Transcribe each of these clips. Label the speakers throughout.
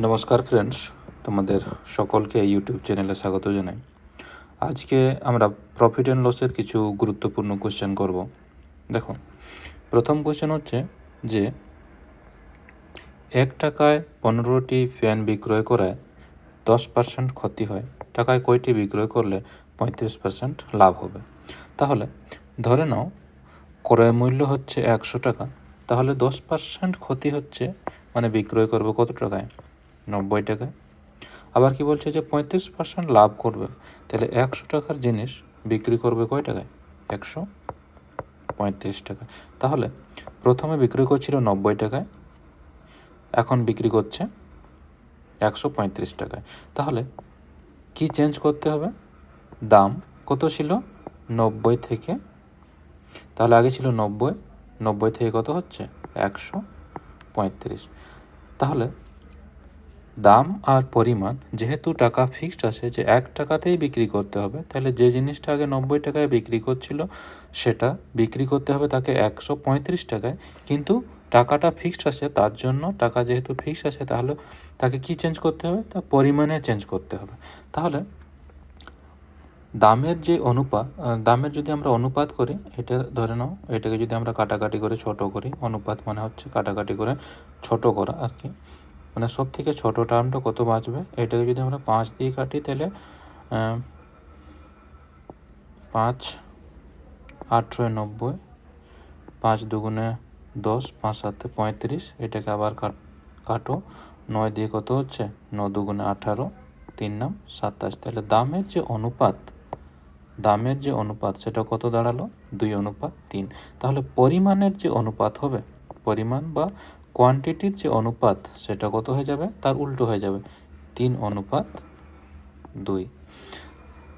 Speaker 1: নমস্কার ফ্রেন্ডস, তোমাদের সকলকে ইউটিউব চ্যানেলে স্বাগত জানাই। আজকে আমরা প্রফিট অ্যান্ড লসের কিছু গুরুত্বপূর্ণ কোশ্চেন করব। দেখো, প্রথম কোশ্চেন হচ্ছে যে 1 টাকায় 15টি ফ্যান বিক্রয় করায় 10% ক্ষতি হয়, টাকায় কয়টি বিক্রয় করলে 35% লাভ হবে? তাহলে ধরে নাও ক্রয় মূল্য হচ্ছে 100 টাকা, তাহলে 10% ক্ষতি হচ্ছে, মানে বিক্রয় করবে কত টাকায়? 90 টাকায়। আবার কি বলছে যে 35% লাভ করবে, তাহলে 100 টাকার জিনিস বিক্রি করবে কয় টাকায়? 135 টাকা। তাহলে প্রথমে বিক্রি করছিল 90 টাকায়, এখন বিক্রি করছে 135 টাকায়। তাহলে কি চেঞ্জ করতে হবে? দাম কত ছিল? 90 থেকে, তাহলে আগে ছিল 90 থেকে কত হচ্ছে? 135। তাহলে দাম আর পরিমাণ, যেহেতু টাকা ফিক্সড আছে যে 1 টাকাতেই বিক্রি করতে হবে, তাহলে যে জিনিসটা আগে 90 টাকায় বিক্রি করছিল সেটা বিক্রি করতে হবে তাকে 135 টাকায়, কিন্তু টাকাটা ফিক্সড আছে, তার জন্য টাকা যেহেতু ফিক্সড আছে তাহলে তাকে কি চেঞ্জ করতে হবে? তার পরিমাণে চেঞ্জ করতে হবে। তাহলে দামের যে দামের যদি আমরা অনুপাত করি, এটা ধরে নাও, এটাকে যদি আমরা কাটাকাটি করে ছোট করি, অনুপাত মানে হচ্ছে কাটাকাটি করে ছোট করা আর কি, মানে সব থেকে ছোটো টার্মটা কত বাঁচবে? এটাকে যদি আমরা 5 দিয়ে কাটি, তাহলে 5 8 90, 5 দুগুণে 10, 5 7 35, এটাকে আবার কাটো, 9 দিয়ে কত হচ্ছে? 9 দুগুণে 18, 3 9 27। তাহলে দামের যে অনুপাত সেটা কত দাঁড়ালো? 2:3। তাহলে পরিমাণের যে অনুপাত হবে, পরিমাণ বা কোয়ান্টিটির যে অনুপাত, সেটা কত হয়ে যাবে? তার উল্টো হয়ে যাবে, 3:2।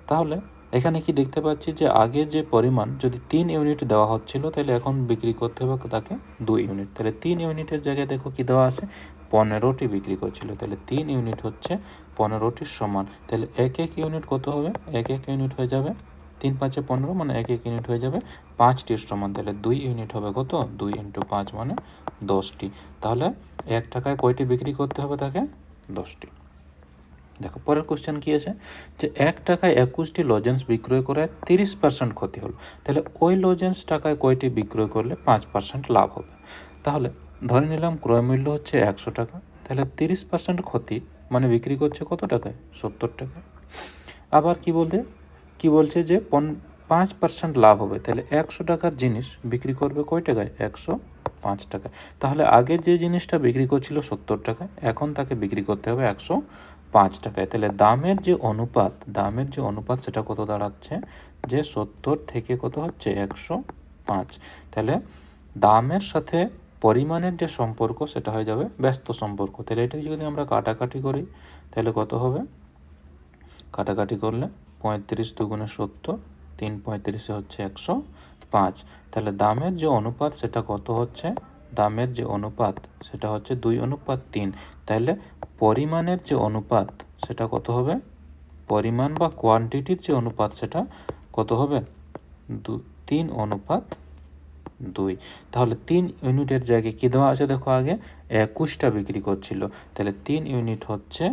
Speaker 1: তাহলে এখানে কি দেখতে পাচ্ছি যে আগে যে পরিমাণ যদি 3 ইউনিট দেওয়া হচ্ছিল, তাহলে এখন বিক্রি করতে হবে তাকে 2 ইউনিট। তাহলে 3 ইউনিটের জায়গায় দেখো কি দেওয়া আছে? 15টি বিক্রি করছিল, তাহলে 3 ইউনিট হচ্ছে 15টির সমান। তাহলে এক ইউনিট কত হবে? এক ইউনিট হয়ে যাবে 3 5 15, মানে এক ইউনিট হয়ে যাবে 5টির সমান। তাহলে 2 ইউনিট হবে কত? 2 × 5 মানে 10টি। তাহলে 1 টাকায় কয়টি বিক্রি করতে হবে তাকে? 10টি। দেখো পরের কোশ্চেন কি আছে, যে 1 টাকায় 21টি লজেন্স বিক্রয় করে 30% ক্ষতি হলো, তাহলে ওই লজেন্স টাকায় কয়টি বিক্রয় করলে 5% লাভ হবে? তাহলে ধরে নিলাম ক্রয় মূল্য হচ্ছে 100 টাকা, তাহলে 30% ক্ষতি মানে বিক্রি করছে কত টাকায়? 70 টাকায়। আবার কি বলছে যে 5% লাভ হবে, তাহলে 100 টাকার জিনিস বিক্রি করবে কয় টাকায়? 105 টাকায়। তাহলে আগে যে জিনিসটা বিক্রি করছিল 70 টাকায়, এখন তাকে বিক্রি করতে হবে 105 টাকায়। তাহলে দামের যে অনুপাত সেটা কত দাঁড়াচ্ছে? যে 70 থেকে কত হচ্ছে? 105। তাহলে দামের সাথে পরিমাণের যে সম্পর্ক সেটা হয়ে যাবে ব্যস্ত সম্পর্ক। তাহলে এটাকে যদি আমরা কাটাকাটি করি, তাহলে কত হবে? কাটাকাটি করলে 35 দুগুণে 70, 3 35 হচ্ছে 105। তাহলে দামের যে অনুপাত সেটা কত হচ্ছে? দামের যে অনুপাত সেটা হচ্ছে 2:3। তাহলে পরিমাণের যে অনুপাত সেটা কত হবে? পরিমাণ বা কোয়ান্টিটির যে অনুপাত সেটা কত হবে? 3:2। তাহলে 3 ইউনিটের জায়গায় কী দেওয়া আছে? দেখো আগে 21টা বিক্রি করছিল, তাহলে 3 ইউনিট হচ্ছে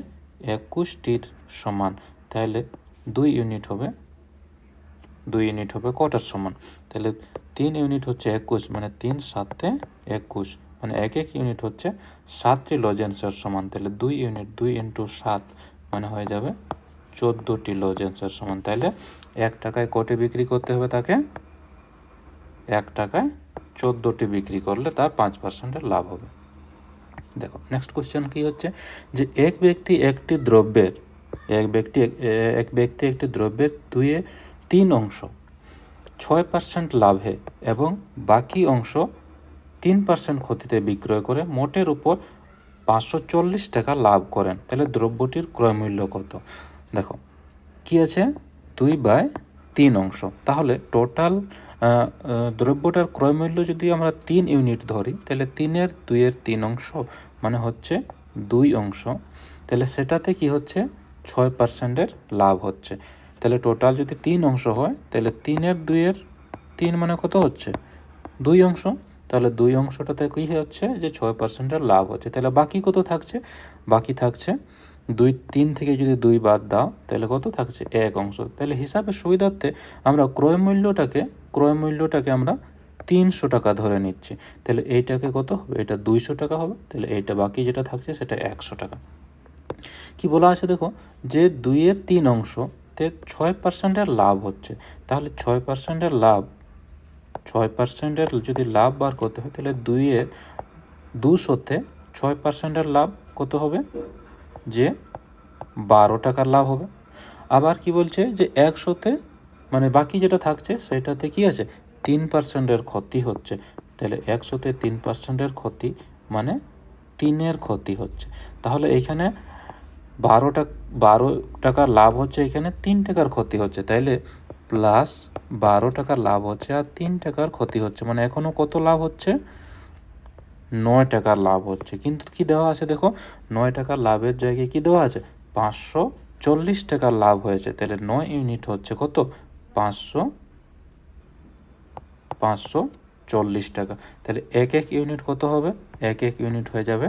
Speaker 1: 21টির সমান। তাহলে 2 ইউনিট হবে কটার সমান? তাহলে 3 ইউনিট হচ্ছে 21, মানে 3 7 21, মানে এক ইউনিট হচ্ছে 7টি লজেন্সের সমান। তাহলে 2 ইউনিট 2 × 7 মানে হয়ে যাবে 14টি লজেন্সের সমান। তাহলে 1 টাকায় কটে বিক্রি করতে হবে তাকে? 1 টাকায় 14টি বিক্রি করলে তার 5% লাভ হবে। দেখো নেক্সট কোশ্চেন কি হচ্ছে, যে এক ব্যক্তি একটি দ্রব্যের 2/3 অংশ 6% লাভে এবং বাকি অংশ 3% ক্ষতিতে বিক্রয় করে মোটের উপর 540 টাকা লাভ করেন, তাহলে দ্রব্যটির ক্রয় মূল্য কত? দেখো কি আছে? 2/3 অংশ। তাহলে টোটাল দ্রব্যটার ক্রয় মূল্য যদি আমরা 3 ইউনিট ধরি, তাহলে 2/3 অংশ মানে হচ্ছে 2 অংশ। তাহলে সেটাতে কি হচ্ছে? 6%-এর লাভ হচ্ছে। তাহলে টোটাল যদি 3 অংশ হয়, তাহলে 3/3 মানে কত হচ্ছে? 2 অংশ। তাহলে 2 অংশটাতে কী হচ্ছে যে 6%-এর লাভ হচ্ছে। তাহলে বাকি কত থাকছে? বাকি থাকছে 3 থেকে যদি 2 বাদ দাও তাহলে কত থাকছে? 1 অংশ। তাহলে হিসাবের সুবিধার্থে আমরা ক্রয় মূল্যটাকে আমরা 300 টাকা ধরে নিচ্ছি। তাহলে এইটাকে কত হবে? এটা 200 টাকা হবে। তাহলে এইটা বাকি যেটা থাকছে সেটা 100 টাকা। কি বলা আছে দেখো, যে 2-এর 3 অংশতে 6%-এর লাভ হচ্ছে। তাহলে 6%-এর লাভ, 6%-এর যদি লাভ বার করতে হয় তাহলে 200-তে 6%-এর লাভ কত হবে? যে 12 টাকার লাভ হবে। আবার কি বলছে যে 100-তে মানে বাকি যেটা থাকছে সেটাতে কি আছে? 3%-এর ক্ষতি হচ্ছে। তাহলে 100-তে 3%-এর ক্ষতি মানে 3-এর ক্ষতি হচ্ছে। তাহলে এইখানে 12 টাকার লাভ হচ্ছে, এখানে 3 টাকার ক্ষতি হচ্ছে। তাইলে প্লাস 12 টাকার লাভ হচ্ছে আর 3 টাকার ক্ষতি হচ্ছে, মানে এখনও কত লাভ হচ্ছে? 9 টাকার লাভ হচ্ছে। কিন্তু কি দেওয়া আছে দেখো, 9 টাকার লাভের জায়গায় কি দেওয়া আছে? 540 টাকার লাভ হয়েছে। তাহলে 9 ইউনিট হচ্ছে কত? 540 টাকা। তাহলে এক ইউনিট কত হবে? এক ইউনিট হয়ে যাবে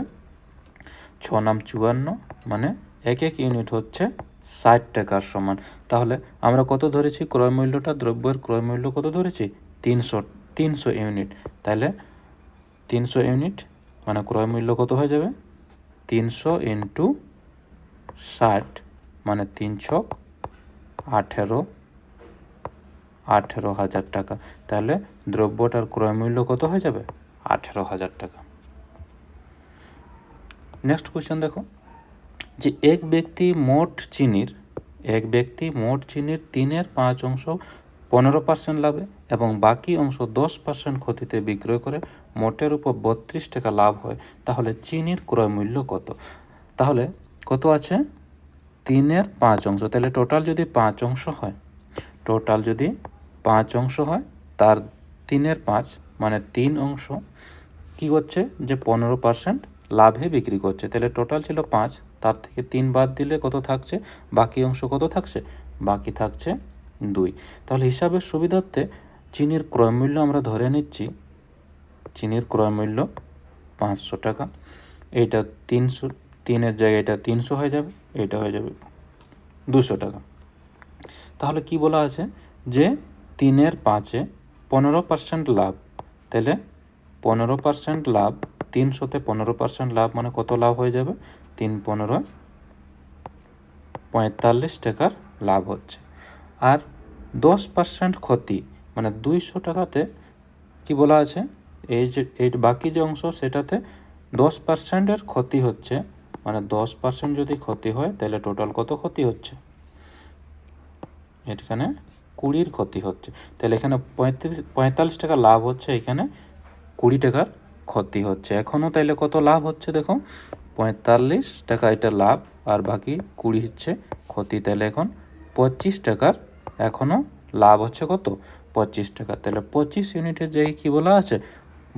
Speaker 1: 6 নাম 54, মানে এক ইউনিট হচ্ছে 60 টাকার সমান। তাহলে আমরা কত ধরেছি ক্রয় মূল্যটা? দ্রব্যের ক্রয় মূল্য কত ধরেছি? 300 ইউনিট। তাহলে 300 ইউনিট মানে ক্রয় মূল্য কত হয়ে যাবে? 300 ইন্টু 60 মানে 18,000 টাকা। তাহলে দ্রব্যটার ক্রয় মূল্য কত হয়ে যাবে? 18,000 টাকা। নেক্সট কোয়েশ্চেন দেখো, যে এক ব্যক্তি মোট চিনির 3-এর 5 অংশ 15% লাভে এবং বাকি অংশ 10% ক্ষতিতে বিক্রয় করে মোটের উপর 32 টাকা লাভ হয়, তাহলে চিনির ক্রয় মূল্য কত? তাহলে কত আছে? 3-এর 5 অংশ। তাহলে টোটাল যদি 5 অংশ হয় তার 3-এর 5 মানে 3 অংশ কি করছে? যে 15% লাভে বিক্রি করছে। তাহলে টোটাল ছিল 5, তার থেকে 3 বাদ দিলে কত থাকছে? বাকি অংশ কত থাকছে? বাকি থাকছে 2। তাহলে হিসাবের সুবিধার্থে চিনির ক্রয় মূল্য আমরা ধরে নিচ্ছি, চিনির ক্রয় মূল্য 500 টাকা। এইটা 300, 3-এর জায়গায় এটা 300 হয়ে যাবে, এটা হয়ে যাবে 200 টাকা। তাহলে কি বলা আছে? যে 3-এর 5-এ 15% লাভ। তাহলে 15% লাভ, 300-তে 15% লাভ মানে কত লাভ হয়ে যাবে? 3-15 45 টাকার লাভ হচ্ছে। আর 10% ক্ষতি মানে 200 টাকাতে কি বলা আছে? এই বাকি যে অংশ সেটাতে 10%-এর ক্ষতি হচ্ছে, মানে 10% যদি ক্ষতি হয় তাহলে টোটাল কত ক্ষতি হচ্ছে? এখানে 20-র ক্ষতি হচ্ছে। তাহলে এখানে 45 টাকা লাভ হচ্ছে, এখানে 20 টাকার ক্ষতি হচ্ছে। এখনও তাইলে কত লাভ হচ্ছে দেখো, 45 টাকা এটা লাভ আর বাকি 20 হচ্ছে ক্ষতি। তাহলে এখন 25 টাকার এখনও লাভ হচ্ছে কত? 25 টাকা। তাহলে 25 ইউনিটের জায়গায় কী বলা আছে?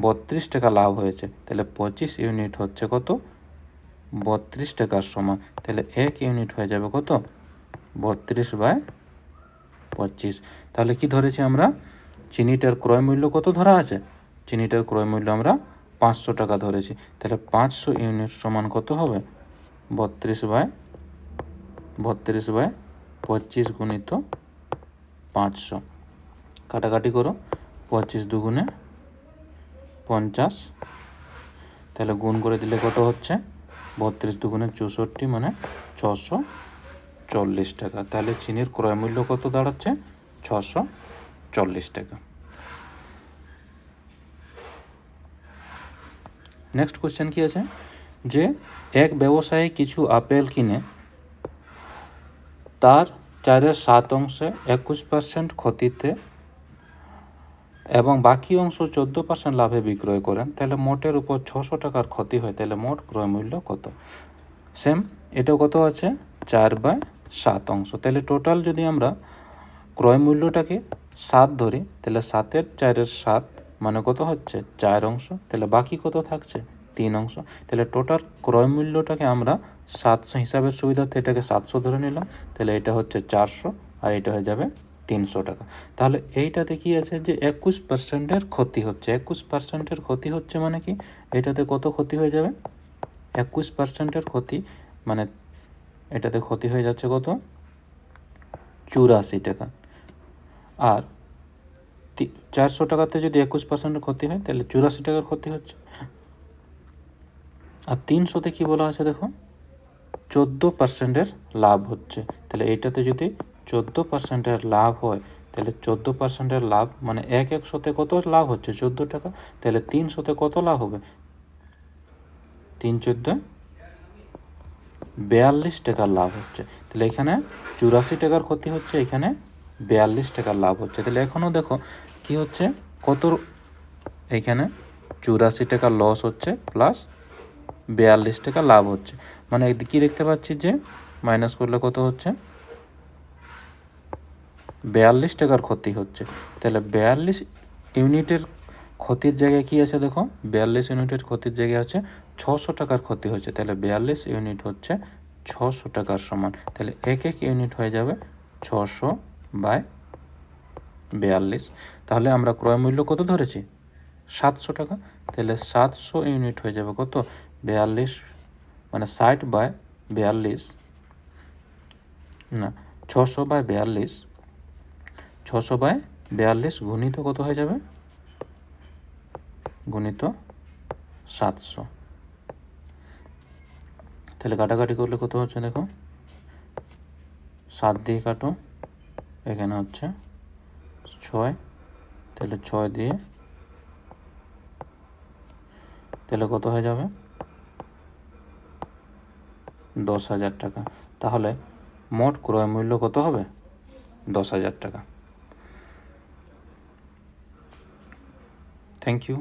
Speaker 1: 32 টাকা লাভ হয়েছে। তাহলে 25 ইউনিট হচ্ছে কত? 32 টাকার সমান। তাহলে 1 ইউনিট হয়ে যাবে কত? 32/25। তাহলে কি ধরেছি আমরা? চিনিটার ক্রয় মূল্য কত ধরা আছে? চিনিটার ক্রয় মূল্য আমরা 500 টাকা ধরেছি। তাহলে 500 ইউনিট সমান কত হবে? 32/25 গুণিত 500। কাটাকাটি করো, 25 দুগুণে 50, তাহলে গুণ করে দিলে কত হচ্ছে? 32 দুগুণে 64 মানে 640 টাকা। তাহলে চিনির ক্রয় মূল্য কত দাঁড়াচ্ছে? 640 টাকা। নেক্সট কোয়েশ্চেন কি আছে? যে এক ব্যবসায়ী কিছু আপেল কিনে তার 4/7 অংশে 21% ক্ষতিতে এবং বাকি অংশ 14% লাভে বিক্রয় করেন, তাহলে মোটের উপর 600 টাকার ক্ষতি হয়, তাহলে মোট ক্রয় মূল্য কত? সেম এটাও কত আছে? 4/7 অংশ। তাহলে টোটাল যদি আমরা ক্রয় মূল্যটাকে 7 ধরি তাহলে 7-এর 4/7 মানে কত হচ্ছে? 4 অংশ। তাহলে বাকি কত থাকছে? 3 অংশ। তাহলে টোটাল ক্রয় মূল্যটাকে আমরা 700 হিসাবের সুবিধার্থে এটাকে 700 ধরে নিলাম। তাহলে এটা হচ্ছে 400 আর এটা হয়ে যাবে 300 টাকা। তাহলে এইটাতে কি আছে যে 21%-এর ক্ষতি হচ্ছে। 21%-এর ক্ষতি হচ্ছে মানে কি, এটাতে কত ক্ষতি হয়ে যাবে? 21%-এর ক্ষতি মানে এটাতে ক্ষতি হয়ে যাচ্ছে কত? 84 টাকা। আর 400 টাকাতে যদি 21%-এর ক্ষতি হয় তাহলে 84 টাকার ক্ষতি হচ্ছে। আর 300-তে কী বলা আছে দেখো, 14%-এর লাভ হচ্ছে। তাহলে এইটাতে যদি 14%-এর লাভ হয় তাহলে 14%-এর লাভ মানে 100-তে কত লাভ হচ্ছে? 14 টাকা। তাহলে 300-তে কত লাভ হবে? 3×14 42 টাকার লাভ হচ্ছে। তাহলে এখানে 84 টাকার ক্ষতি হচ্ছে, এখানে 42 টাকার লাভ হচ্ছে। তাহলে এখনও দেখো কি হচ্ছে, কত এখানে 84 টাকা লস হচ্ছে প্লাস 42 টাকা লাভ হচ্ছে। মানে কি দেখতে পাচ্ছি যে মাইনাস করলে কত হচ্ছে? 42 টাকার ক্ষতি হচ্ছে। তাহলে 42 ইউনিটের ক্ষতির জায়গায় কি আছে দেখো, 42 ইউনিটের ক্ষতির জায়গায় হচ্ছে 600 টাকার ক্ষতি হচ্ছে। তাহলে 42 ইউনিট হচ্ছে 600 টাকার সমান। তাহলে এক ইউনিট হয়ে যাবে 600/42। তাহলে আমরা ক্রয় মূল্য কত ধরেছি? 700 টাকা। তাহলে 700 ইউনিট হয়ে যাবে কত? 42 মানে 60/42 না, 600/42, 600/42 গুণিত কত হয়ে যাবে? গুণিত 700। তাহলে কাটাকাটি করলে কত হচ্ছে দেখো, 7 দিয়ে কাটো, এখানে হচ্ছে 6, তাহলে 6 দিয়ে, তাহলে কত হয়ে যাবে? 10,000 টাকা। তাহলে মোট ক্রয় মূল্য কত হবে? 10,000 টাকা। থ্যাংক ইউ,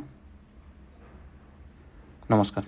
Speaker 1: নমস্কার।